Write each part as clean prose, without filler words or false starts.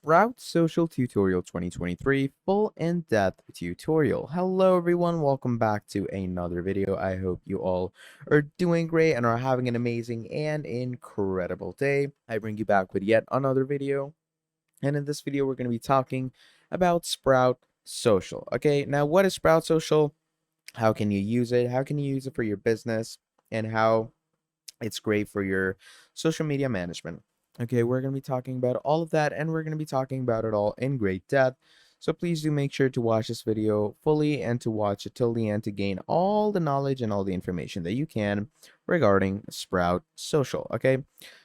Sprout Social Tutorial 2023 full in-depth tutorial. Hello everyone, welcome back to another video. I hope you all are doing great and are having an amazing and incredible day. I bring you back with yet another video. And in this video, we're going to be talking about Sprout Social. Okay, now what is Sprout Social? How can you use it? How can you use it for your business? And how it's great for your social media management. Okay, we're going to be talking about all of that and we're going to be talking about it all in great depth. So please do make sure to watch this video fully and to watch it till the end to gain all the knowledge and all the information that you can regarding Sprout Social. Okay,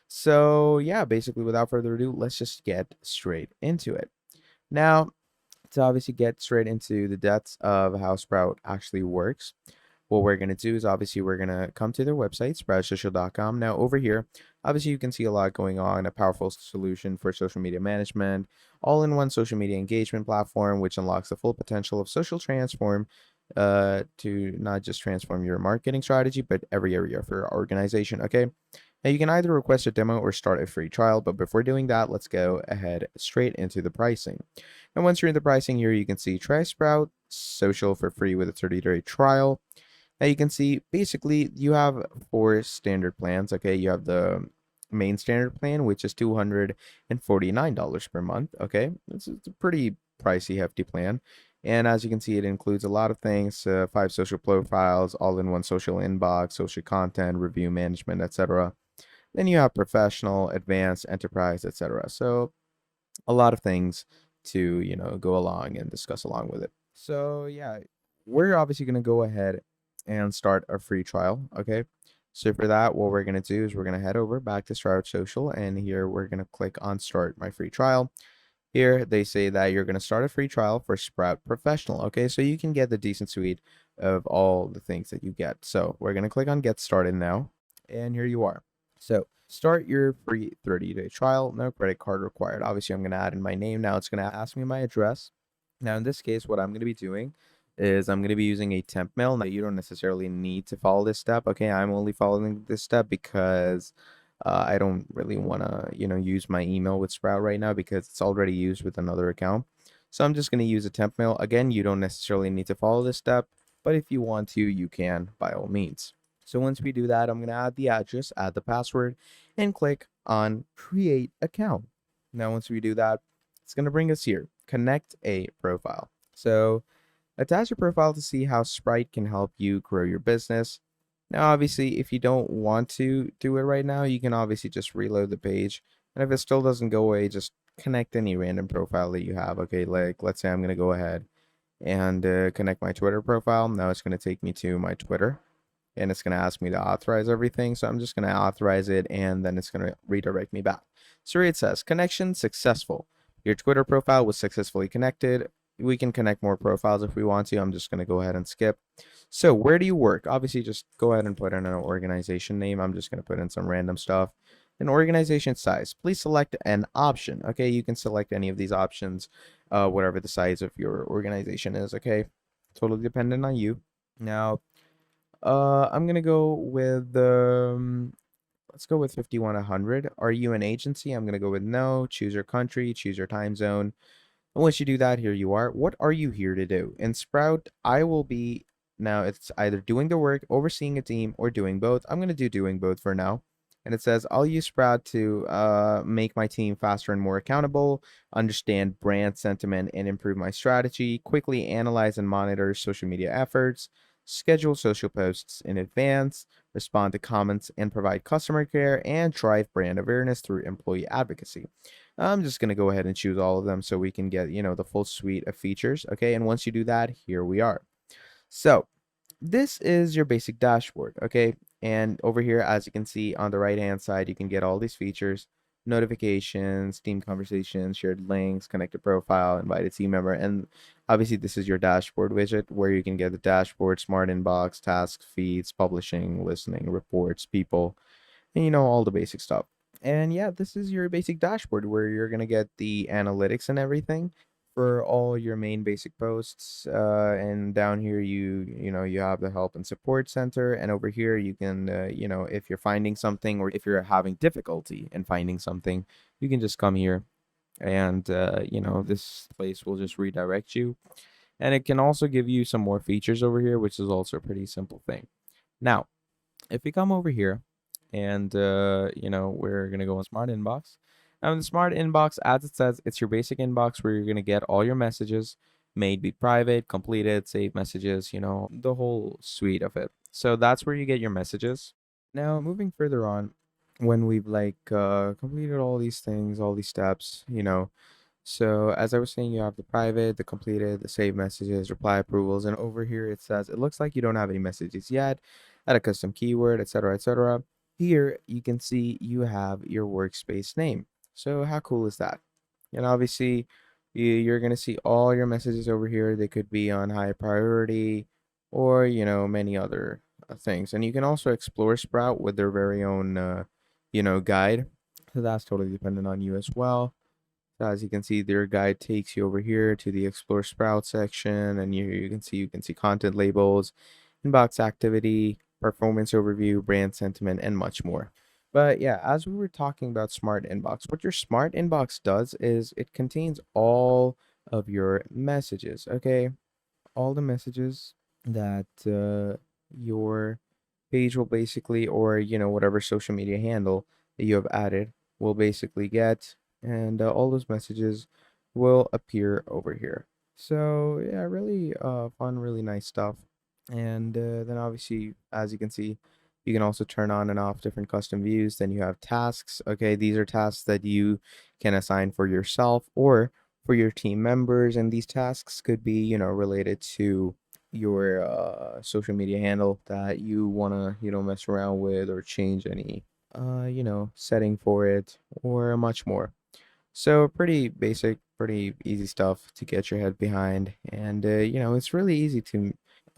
so yeah, basically without further ado, let's just get straight into it. Now, to obviously get straight into the depths of how Sprout actually works, what we're going to do is obviously we're going to come to their website, sproutsocial.com. Now, over here, obviously, you can see a lot going on, a powerful solution for social media management, all in one social media engagement platform, which unlocks the full potential of social transform to not just transform your marketing strategy, but every area for your organization. Okay. Now, you can either request a demo or start a free trial, but before doing that, let's go ahead straight into the pricing. And once you're in the pricing here, you can see try Sprout Social for free with a 30-day trial. Now you can see basically you have four standard plans. Okay, you have the main standard plan, which is $249 per month. Okay, it's a pretty pricey, hefty plan. And as you can see, it includes a lot of things: 5 social profiles, all-in-one social inbox, social content, review management, etc. Then you have professional, advanced, enterprise, etc. So a lot of things to go along and discuss along with it. So yeah, we're obviously going to go ahead and start a free trial. Okay, so for that, what we're going to do is we're going to head over back to Sprout Social, and here we're going to click on start my free trial. Here they say that you're going to start a free trial for Sprout Professional. Okay, so you can get the decent suite of all the things that you get. So we're going to click on get started now, and here you are. So start your free 30-day trial. No credit card required. Obviously, I'm going to add in my name. Now it's going to ask me my address. Now in this case, what I'm going to be doing is I'm going to be using a temp mail. Now you don't necessarily need to follow this step. Okay, I'm only following this step because I don't really want to, use my email with Sprout right now because it's already used with another account. So I'm just going to use a temp mail. Again, you don't necessarily need to follow this step, but if you want to, you can by all means. So once we do that, I'm going to add the address, add the password, and click on create account. Now, once we do that, it's going to bring us here, connect a profile. So attach your profile to see how Sprite can help you grow your business. Now, obviously, if you don't want to do it right now, you can obviously just reload the page. And if it still doesn't go away, just connect any random profile that you have. Okay, like let's say I'm going to go ahead and connect my Twitter profile. Now it's going to take me to my Twitter and it's going to ask me to authorize everything. So I'm just going to authorize it and then it's going to redirect me back. So here it says connection successful. Your Twitter profile was successfully connected. We can connect more profiles if we want to. I'm just going to go ahead and skip. So where do you work? Obviously, just go ahead and put in an organization name. I'm just going to put in some random stuff. An organization size. Please select an option. Okay, you can select any of these options, whatever the size of your organization is. Okay, totally dependent on you. Now, I'm gonna go with let's go with 5100. Are you an agency? I'm gonna go with no. Choose your country, choose your time zone. And once you do that, here you are. What are you here to do? In Sprout, I will be now it's either doing the work, overseeing a team, or doing both. I'm gonna do doing both for now. And it says I'll use Sprout to make my team faster and more accountable, understand brand sentiment and improve my strategy, quickly analyze and monitor social media efforts, schedule social posts in advance, respond to comments and provide customer care, and drive brand awareness through employee advocacy. I'm just going to go ahead and choose all of them so we can get, the full suite of features. Okay. And once you do that, here we are. So this is your basic dashboard. Okay. And over here, as you can see on the right hand side, you can get all these features, notifications, team conversations, shared links, connected profile, invited team member. And obviously this is your dashboard widget where you can get the dashboard, smart inbox, tasks, feeds, publishing, listening, reports, people, and all the basic stuff. And yeah, this is your basic dashboard where you're gonna get the analytics and everything for all your main basic posts. And down here, you have the help and support center, and over here you can, if you're finding something or if you're having difficulty in finding something, you can just come here and this place will just redirect you, and it can also give you some more features over here, which is also a pretty simple thing. Now, if we come over here and we're gonna go on smart inbox. Now in the smart inbox, as it says, it's your basic inbox where you're gonna get all your messages, may be private, completed, saved messages, the whole suite of it. So that's where you get your messages. Now moving further on, when we've completed all these things, all these steps, so as I was saying, you have the private, the completed, the saved messages, reply approvals, and over here it says it looks like you don't have any messages yet. Add a custom keyword, etc., etc. Here you can see you have your workspace name. So how cool is that? And obviously, you're gonna see all your messages over here. They could be on high priority, or many other things. And you can also explore Sprout with their very own guide. So that's totally dependent on you as well. So as you can see, their guide takes you over here to the Explore Sprout section, and you can see content labels, inbox activity, performance overview, brand sentiment, and much more. But yeah, as we were talking about Smart Inbox, what your Smart Inbox does is it contains all of your messages, okay? All the messages that your page will basically, or whatever social media handle that you have added will basically get, and all those messages will appear over here. So yeah, really fun, really nice stuff. And then obviously, as you can see, you can also turn on and off different custom views. Then you have tasks. Okay, these are tasks that you can assign for yourself or for your team members, and these tasks could be related to your social media handle that you want to mess around with or change any setting for it or much more. So pretty basic, pretty easy stuff to get your head behind, and it's really easy to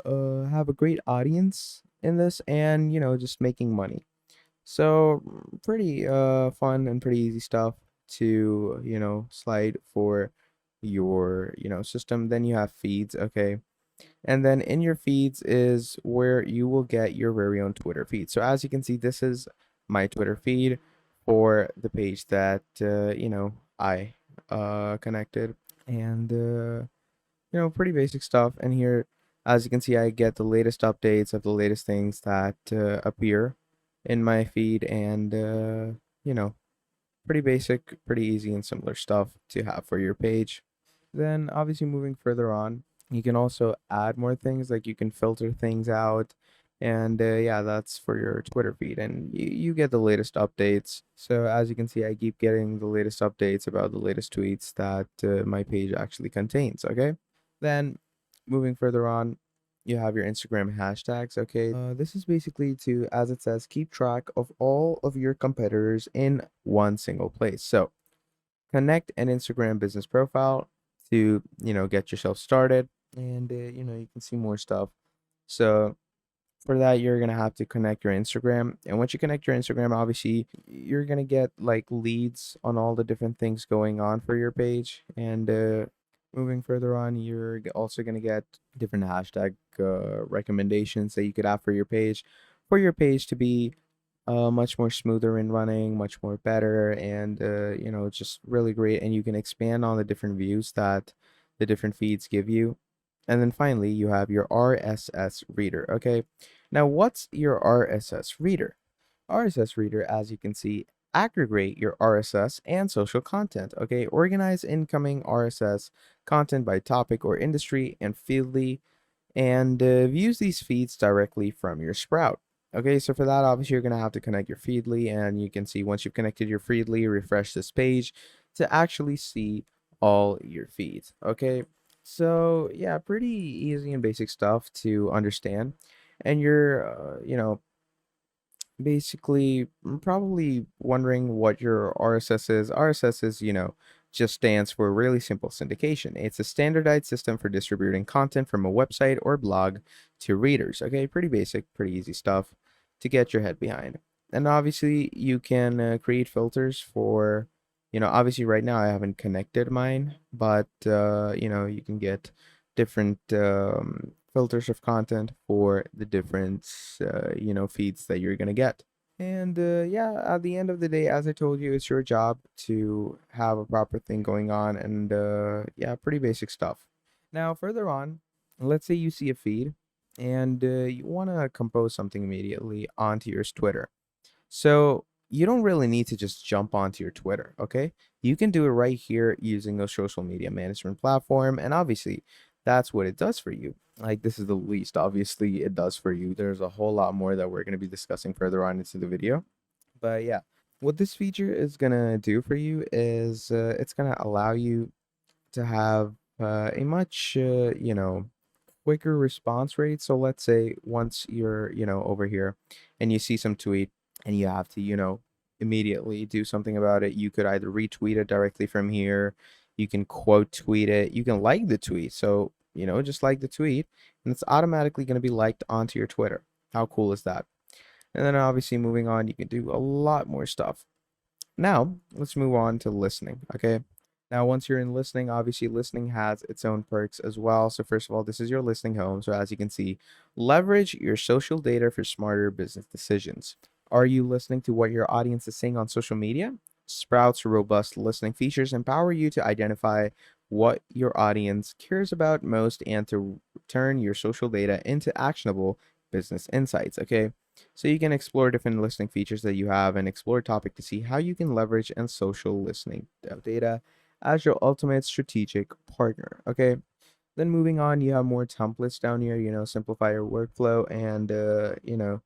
have a great audience in this, and just making money. So pretty fun and pretty easy stuff to slide for your system. Then you have feeds, okay, and then in your feeds is where you will get your very own Twitter feed. So as you can see, this is my Twitter feed for the page that I connected, and pretty basic stuff. And here, as you can see, I get the latest updates of the latest things that appear in my feed, and you know, pretty basic, pretty easy and similar stuff to have for your page. Then obviously moving further on, you can also add more things, like you can filter things out, and yeah, that's for your Twitter feed, and you get the latest updates. So as you can see, I keep getting the latest updates about the latest tweets that my page actually contains. Okay, then moving further on, you have your Instagram hashtags. Okay, this is basically to, as it says, keep track of all of your competitors in one single place. So connect an Instagram business profile to get yourself started, and you can see more stuff. So for that, you're gonna have to connect your Instagram, and once you connect your Instagram, obviously you're gonna get like leads on all the different things going on for your page. And moving further on, you're also gonna get different hashtag recommendations that you could have for your page to be much more smoother in running, much more better, and just really great. And you can expand on the different views that the different feeds give you. And then finally, you have your RSS reader. Okay, now what's your RSS reader? RSS reader, as you can see, aggregate your RSS and social content. Okay, organize incoming RSS content by topic or industry and Feedly, and views these feeds directly from your Sprout. Okay, so for that, obviously, you're going to have to connect your Feedly, and you can see once you've connected your Feedly, refresh this page to actually see all your feeds. Okay, so yeah, pretty easy and basic stuff to understand. And you're, basically probably wondering what your RSS is. RSS is, just stands for really simple syndication. It's a standardized system for distributing content from a website or blog to readers. Okay, pretty basic, pretty easy stuff to get your head behind. And obviously, you can create filters for, obviously right now I haven't connected mine, but you can get different filters of content for the different feeds that you're gonna get. And yeah, at the end of the day, as I told you, it's your job to have a proper thing going on, and yeah, pretty basic stuff. Now, further on, let's say you see a feed and you want to compose something immediately onto your Twitter. So you don't really need to just jump onto your Twitter, okay? You can do it right here using a social media management platform, and obviously, that's what it does for you. Like, this is the least, obviously, it does for you. There's a whole lot more that we're going to be discussing further on into the video. But yeah, what this feature is going to do for you is it's going to allow you to have a much, quicker response rate. So let's say once you're, over here and you see some tweet and you have to, immediately do something about it, you could either retweet it directly from here, you can quote tweet it, you can like the tweet. So, just like the tweet and it's automatically going to be liked onto your Twitter. How cool is that? And then obviously moving on, you can do a lot more stuff. Now, let's move on to listening, okay? Now, once you're in listening, obviously listening has its own perks as well. So first of all, this is your listening home. So as you can see, leverage your social data for smarter business decisions. Are you listening to what your audience is saying on social media? Sprout's robust listening features empower you to identify what your audience cares about most and to turn your social data into actionable business insights, okay? So you can explore different listening features that you have and explore a topic to see how you can leverage and social listening data as your ultimate strategic partner. Okay. Then moving on, you have more templates down here, simplify your workflow and,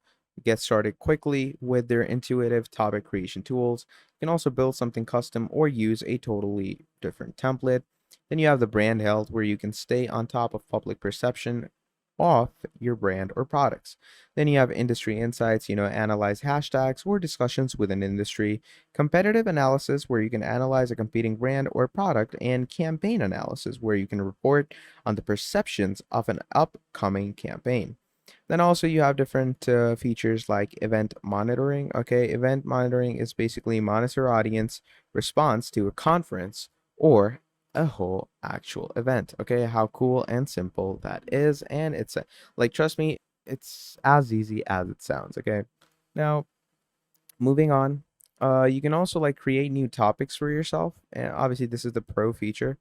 get started quickly with their intuitive topic creation tools. You can also build something custom or use a totally different template. Then you have the brand health where you can stay on top of public perception of your brand or products. Then you have industry insights, analyze hashtags or discussions within industry, competitive analysis where you can analyze a competing brand or product, and campaign analysis where you can report on the perceptions of an upcoming campaign. Then also you have different features like event monitoring. Okay, event monitoring is basically monitor audience response to a conference or a whole actual event. Okay, how cool and simple that is, and it's like trust me, it's as easy as it sounds. Okay, now moving on, you can also like create new topics for yourself, and obviously this is the pro feature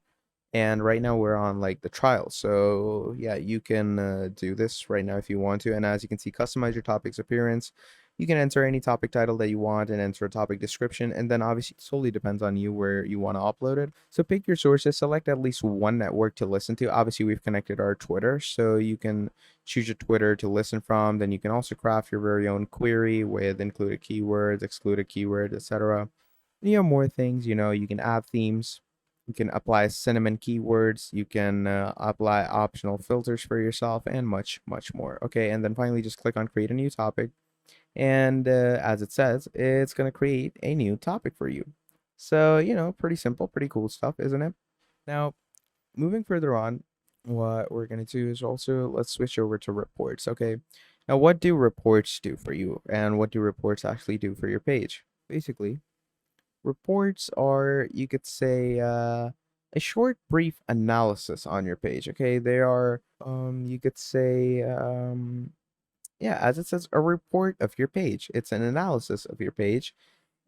and right now we're on like the trial. So yeah, you can do this right now if you want to. And as you can see, customize your topic's appearance. You can enter any topic title that you want and enter a topic description. And then obviously it solely depends on you where you want to upload it. So pick your sources, select at least one network to listen to. Obviously we've connected our Twitter, so you can choose your Twitter to listen from. Then you can also craft your very own query with included keywords, excluded keywords, etc. You have more things, you can add themes, you can apply cinnamon keywords, you can apply optional filters for yourself, and much, much more. Okay, and then finally, just click on create a new topic. And as it says, it's going to create a new topic for you. So, pretty simple, pretty cool stuff, isn't it? Now, moving further on, what we're going to do is also let's switch over to reports. Okay, now what do reports do for you, and what do reports actually do for your page? Basically, reports are, you could say, a short, brief analysis on your page. Okay, they are, you could say, yeah, as it says, a report of your page. It's an analysis of your page,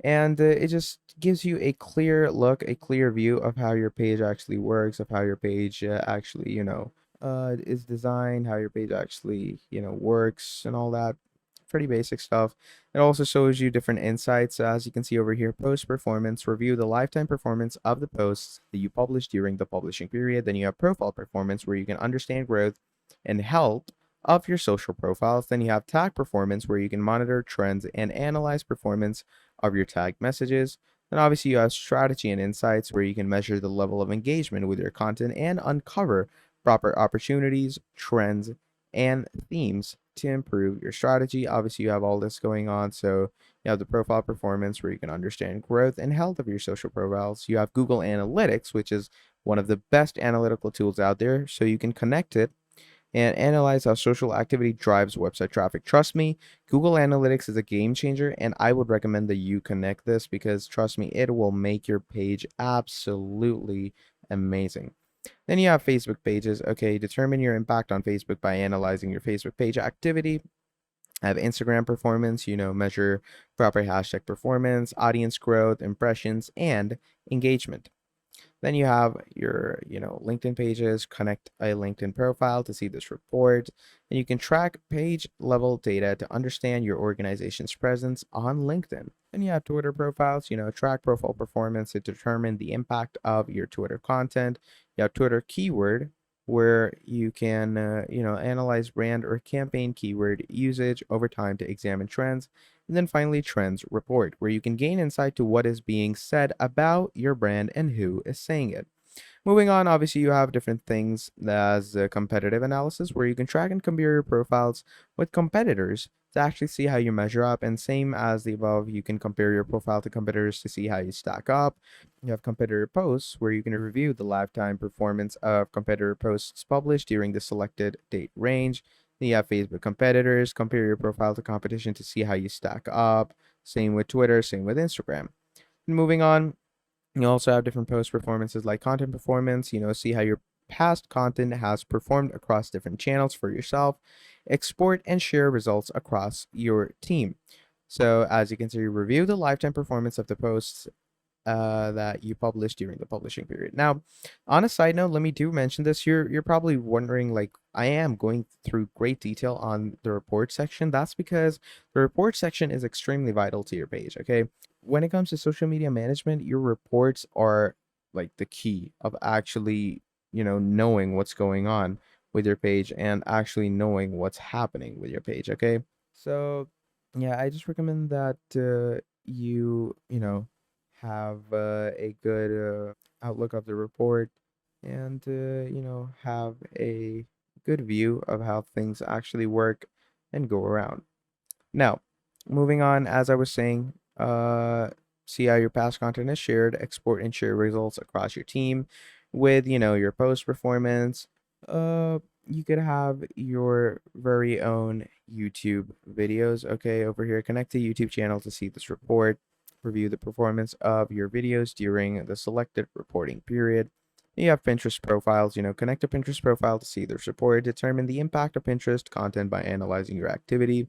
and it just gives you a clear look, a clear view of how your page actually works, of how your page actually, is designed, how your page actually, works, and all that. Pretty basic stuff. It also shows you different insights. As you can see over here, post performance, review the lifetime performance of the posts that you published during the publishing period. Then you have profile performance, where you can understand growth and health of your social profiles. Then you have tag performance, where you can monitor trends and analyze performance of your tagged messages. Then obviously you have strategy and insights, where you can measure the level of engagement with your content and uncover proper opportunities, trends, and themes to improve your strategy. Obviously, you have all this going on. So you have the profile performance, where you can understand growth and health of your social profiles. You have Google Analytics, which is one of the best analytical tools out there. So you can connect it and analyze how social activity drives website traffic. Trust me, Google Analytics is a game changer, and I would recommend that you connect this because trust me, it will make your page absolutely amazing. Then you have Facebook pages. Okay, determine your impact on Facebook by analyzing your Facebook page activity. I have Instagram performance, measure proper hashtag performance, audience growth, impressions, and engagement. Then you have your, LinkedIn pages, connect a LinkedIn profile to see this report, and you can track page level data to understand your organization's presence on LinkedIn. Then you have Twitter profiles, track profile performance to determine the impact of your Twitter content. You have Twitter keyword, where you can, analyze brand or campaign keyword usage over time to examine trends. And then finally, Trends Report, where you can gain insight to what is being said about your brand and who is saying it. Moving on, obviously, you have different things as competitive analysis, where you can track and compare your profiles with competitors to actually see how you measure up. And same as the above, you can compare your profile to competitors to see how you stack up. You have competitor posts, where you can review the lifetime performance of competitor posts published during the selected date range. Then you have Facebook competitors, compare your profile to competition to see how you stack up. Same with Twitter, same with Instagram. Moving on, you also have different post performances like content performance, see how your past content has performed across different channels for yourself, export and share results across your team. So, as you can see, review the lifetime performance of the posts that you published during the publishing period. Now, on a side note, let me do mention this. You're probably wondering, like, I am going through great detail on the report section. That's because the report section is extremely vital to your page. Okay, when it comes to social media management, your reports are like the key of actually, knowing what's going on with your page and actually knowing what's happening with your page. Okay, so yeah, I just recommend that you have a good outlook of the report and have a good view of how things actually work and go around. Now, moving on, as I was saying, see how your past content is shared, export and share results across your team with, your post performance. You could have your very own YouTube videos. Okay, over here, connect to YouTube channel to see this report, review the performance of your videos during the selected reporting period. You have Pinterest profiles, connect a Pinterest profile to see this report, determine the impact of Pinterest content by analyzing your activity.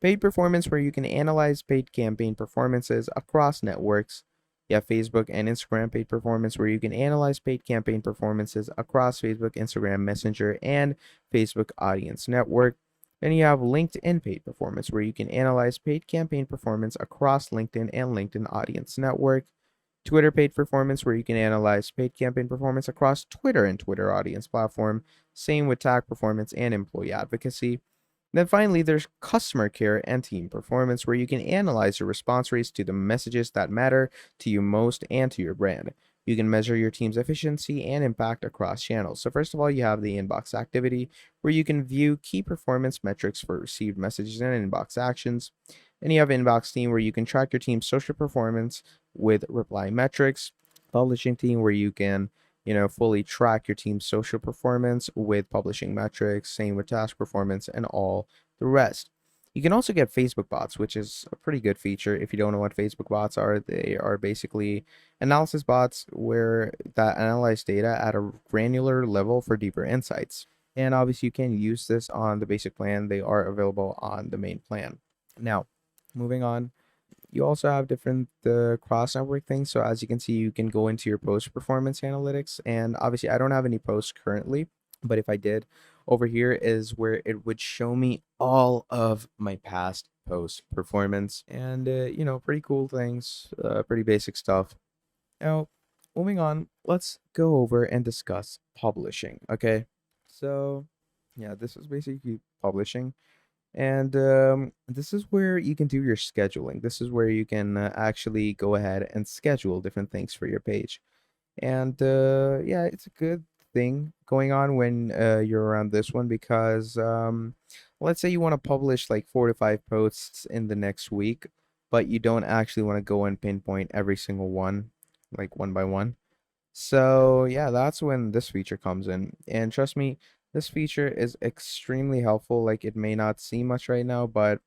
Paid performance, where you can analyze paid campaign performances across networks. You have Facebook and Instagram paid performance, where you can analyze paid campaign performances across Facebook, Instagram Messenger, and Facebook Audience Network. Then you have LinkedIn paid performance, where you can analyze paid campaign performance across LinkedIn and LinkedIn Audience Network. Twitter paid performance, where you can analyze paid campaign performance across Twitter and Twitter Audience Platform. Same with tag performance and employee advocacy. Then finally, there's customer care and team performance, where you can analyze your response rates to the messages that matter to you most and to your brand. You can measure your team's efficiency and impact across channels. So first of all, you have the inbox activity, where you can view key performance metrics for received messages and inbox actions. Then you have inbox team, where you can track your team's social performance with reply metrics. Publishing team, where you can fully track your team's social performance with publishing metrics, same with task performance and all the rest. You can also get Facebook bots, which is a pretty good feature. If you don't know what Facebook bots are, they are basically analysis bots where that analyze data at a granular level for deeper insights. And obviously, you can use this on the basic plan. They are available on the main plan. Now, moving on, you also have different cross network things. So as you can see, you can go into your post performance analytics, and obviously I don't have any posts currently, but if I did, over here is where it would show me all of my past post performance, and pretty cool things, pretty basic stuff. Now, moving on, let's go over and discuss publishing. Okay, so yeah, this is basically publishing. And this is where you can do your scheduling. This is where you can actually go ahead and schedule different things for your page. And yeah, it's a good thing going on when you're around this one because let's say you want to publish like 4 to 5 posts in the next week, but you don't actually want to go and pinpoint every single one, like one by one. So yeah, that's when this feature comes in. And trust me, this feature is extremely helpful. Like it may not seem much right now, but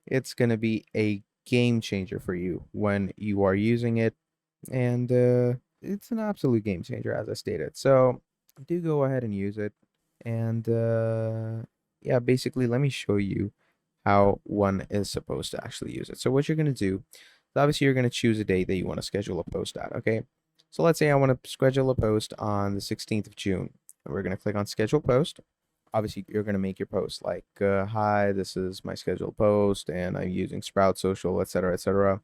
it's gonna be a game changer for you when you are using it. And it's an absolute game changer, as I stated. So do go ahead and use it. And yeah, basically, let me show you how one is supposed to actually use it. So what you're going to do is obviously you're going to choose a date that you want to schedule a post at, okay? So let's say I want to schedule a post on the 16th of June. And we're going to click on schedule post. Obviously, you're going to make your post like, hi, this is my scheduled post and I'm using Sprout Social, etc., etc.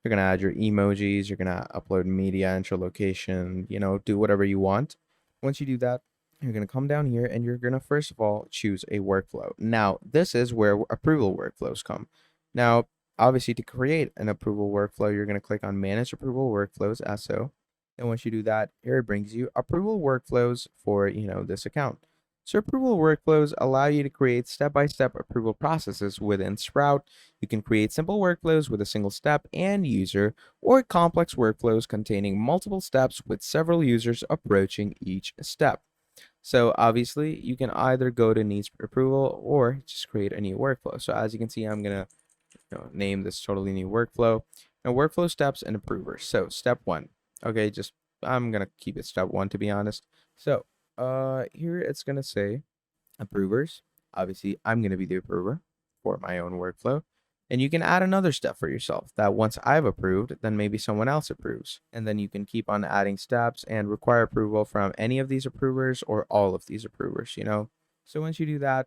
You're going to add your emojis, you're going to upload media, enter location, do whatever you want. Once you do that, you're going to come down here and you're going to first of all choose a workflow. Now, this is where approval workflows come. Now, obviously, to create an approval workflow, you're going to click on Manage Approval Workflows as so. And once you do that, here it brings you approval workflows for, this account. So approval workflows allow you to create step-by-step approval processes within Sprout. You can create simple workflows with a single step and user, or complex workflows containing multiple steps with several users approaching each step. So obviously, you can either go to needs approval or just create a new workflow. So as you can see, I'm gonna name this totally new workflow. Now, workflow steps and approvers. So step one. Okay, just I'm gonna keep it step one to be honest. So here it's gonna say approvers. Obviously, I'm going to be the approver for my own workflow. And you can add another step for yourself that once I've approved, then maybe someone else approves. And then you can keep on adding steps and require approval from any of these approvers or all of these approvers. So once you do that,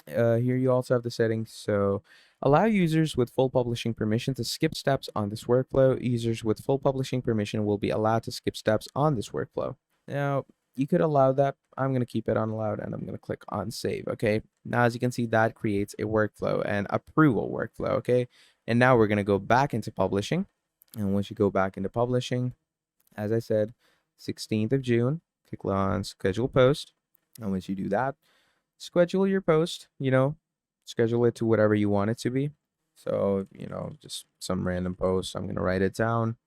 here you also have the settings. So allow users with full publishing permission to skip steps on this workflow. Users with full publishing permission will be allowed to skip steps on this workflow. Now, you could allow that. I'm going to keep it on allowed and I'm going to click on save. Okay. Now, as you can see, that creates a workflow and approval workflow. Okay. And now we're going to go back into publishing. And once you go back into publishing, as I said, 16th of June, click on schedule post. And once you do that, schedule your post, schedule it to whatever you want it to be. So, just some random post. I'm going to write it down.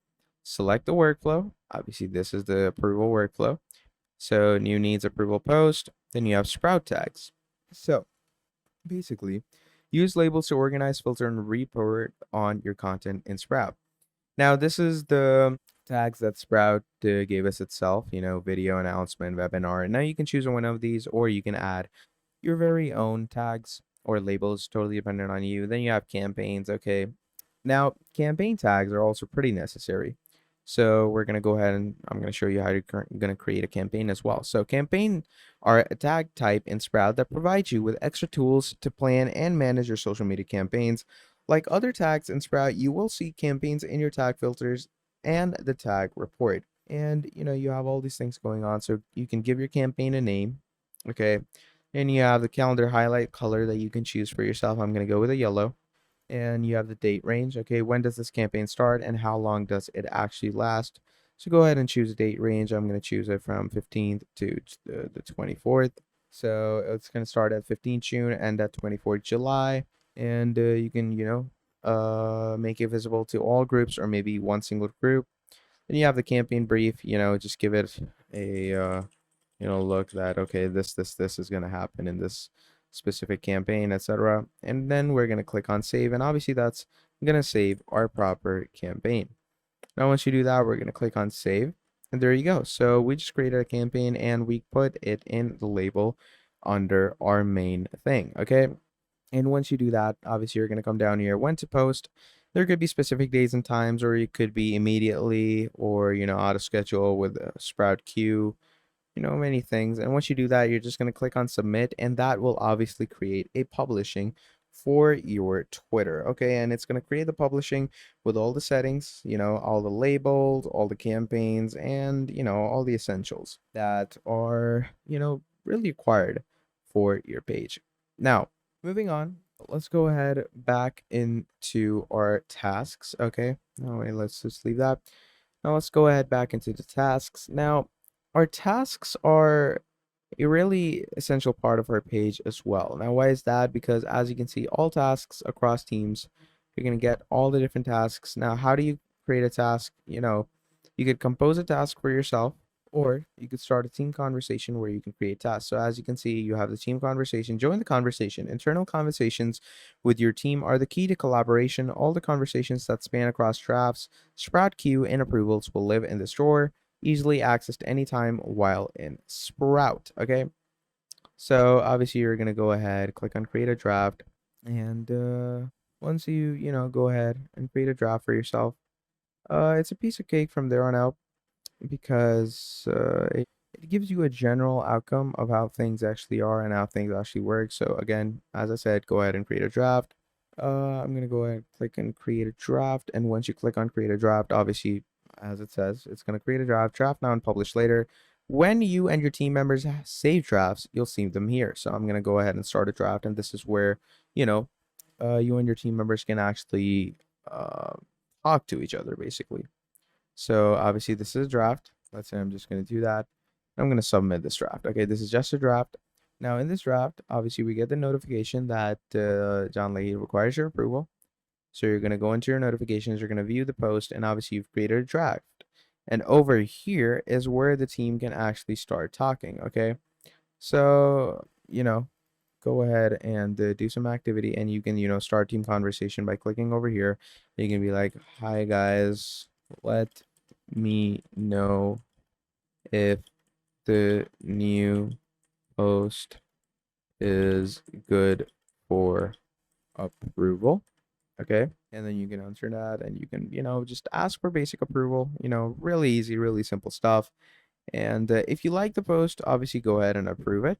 Select the workflow. Obviously, this is the approval workflow. So new needs approval post, then you have Sprout tags. So basically, use labels to organize, filter, and report on your content in Sprout. Now, this is the tags that Sprout gave us itself, video, announcement, webinar. Now you can choose one of these, or you can add your very own tags or labels, totally dependent on you. Then you have campaigns. Okay. Now, campaign tags are also pretty necessary. So we're going to go ahead and I'm going to show you how you're going to create a campaign as well. So campaign are a tag type in Sprout that provides you with extra tools to plan and manage your social media campaigns. Like other tags in Sprout, you will see campaigns in your tag filters and the tag report. And you have all these things going on. So you can give your campaign a name. Okay. And you have the calendar highlight color that you can choose for yourself. I'm going to go with a yellow. And you have the date range. Okay, when does this campaign start and how long does it actually last? So go ahead and choose a date range. I'm going to choose it from 15th to the 24th. So it's going to start at 15th June and at 24th July. And you can, make it visible to all groups or maybe one single group. Then you have the campaign brief, just give it a look that okay, this is going to happen in this specific campaign, etc. And then we're going to click on save, and obviously that's going to save our proper campaign. Now once you do that, we're going to click on save, and there you go. So we just created a campaign and we put it in the label under our main thing. Okay, and once you do that, obviously you're going to come down here when to post. There could be specific days and times, or it could be immediately, or out of schedule with a Sprout queue, many things. And once you do that, you're just going to click on submit, and that will obviously create a publishing for your Twitter. Okay, and it's going to create the publishing with all the settings, all the labels, all the campaigns, and all the essentials that are really required for your page. Now, moving on, let's go ahead back into our tasks. Okay, no wait, let's just leave that. Now let's go ahead back into the tasks. Now, our tasks are a really essential part of our page as well. Now, why is that? Because as you can see, all tasks across teams, you're going to get all the different tasks. Now, how do you create a task? You could compose a task for yourself, or you could start a team conversation where you can create tasks. So as you can see, you have the team conversation. Join the conversation. Internal conversations with your team are the key to collaboration. All the conversations that span across drafts, Sprout queue, and approvals will live in this drawer, easily accessed anytime while in Sprout. Okay, so obviously you're going to go ahead, click on create a draft, And once you go ahead and create a draft for yourself, it's a piece of cake from there on out because it gives you a general outcome of how things actually are and how things actually work. So again, as I said, go ahead and create a draft. I'm gonna go ahead and click and create a draft, and once you click on create a draft, obviously, as it says, it's gonna create a draft now and publish later. When you and your team members save drafts, you'll see them here. So I'm gonna go ahead and start a draft, and this is where you know you and your team members can actually uh, talk to each other basically. So obviously this is a draft. Let's say I'm just going to do that. I'm going to submit this draft. Okay, this is just a draft. Now in this draft, obviously we get the notification that John Leahy requires your approval. So you're going to go into your notifications, you're going to view the post, and obviously you've created a draft. And over here is where the team can actually start talking. Okay, so go ahead and do some activity, and you can start team conversation by clicking over here. You can be like, hi guys, let me know if the new post is good for approval. Okay, and then you can answer that, and you can just ask for basic approval. Really easy, really simple stuff. And if you like the post, obviously go ahead and approve it.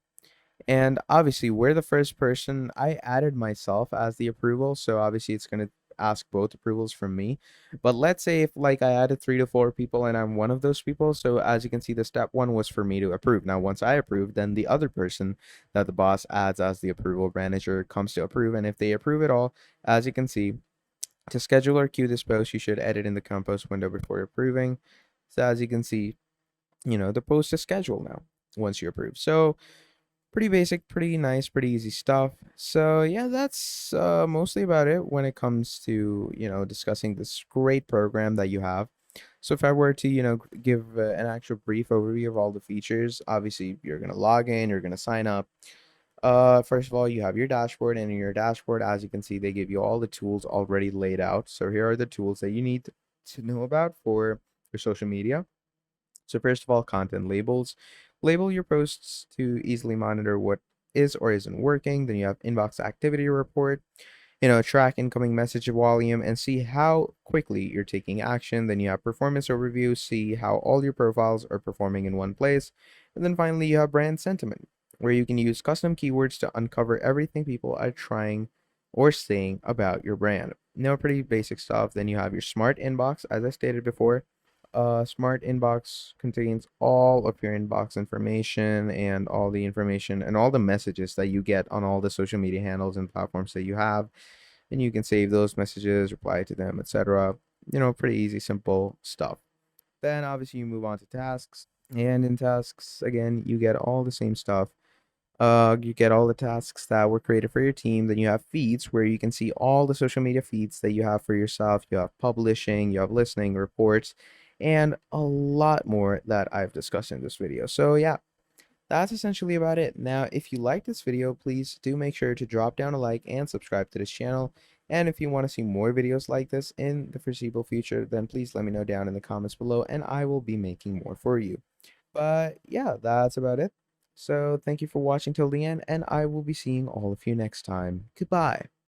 And obviously, we're the first person. I added myself as the approval, so obviously it's going to ask both approvals from me. But let's say if like I added 3 to 4 people and I'm one of those people, so as you can see, the step one was for me to approve. Now, once I approve, then the other person that the boss adds as the approval manager comes to approve. And if they approve it all, as you can see, to schedule or queue this post, you should edit in the compose window before approving. So as you can see, the post is scheduled now once you approve. So pretty basic, pretty nice, pretty easy stuff. So yeah, that's mostly about it when it comes to discussing this great program that you have. So if I were to give an actual brief overview of all the features, obviously you're gonna log in, you're gonna sign up. First of all, you have your dashboard, and in your dashboard, as you can see, they give you all the tools already laid out. So here are the tools that you need to know about for your social media. So first of all, content labels. Label your posts to easily monitor what is or isn't working. Then you have inbox activity report, track incoming message volume and see how quickly you're taking action. Then you have performance overview, see how all your profiles are performing in one place. And then finally, you have brand sentiment, where you can use custom keywords to uncover everything people are trying or saying about your brand. Pretty basic stuff. Then you have your smart inbox, as I stated before. Smart inbox contains all of your inbox information and all the information and all the messages that you get on all the social media handles and platforms that you have, and you can save those messages, reply to them, etc. Pretty easy, simple stuff. Then obviously you move on to tasks, and in tasks again you get all the same stuff. You get all the tasks that were created for your team. Then you have feeds where you can see all the social media feeds that you have for yourself. You have publishing, you have listening, reports, and a lot more that I've discussed in this video. So yeah, that's essentially about it. Now, if you like this video, please do make sure to drop down a like and subscribe to this channel. And if you want to see more videos like this in the foreseeable future, then please let me know down in the comments below and I will be making more for you. But yeah, that's about it. So thank you for watching till the end, and I will be seeing all of you next time. Goodbye.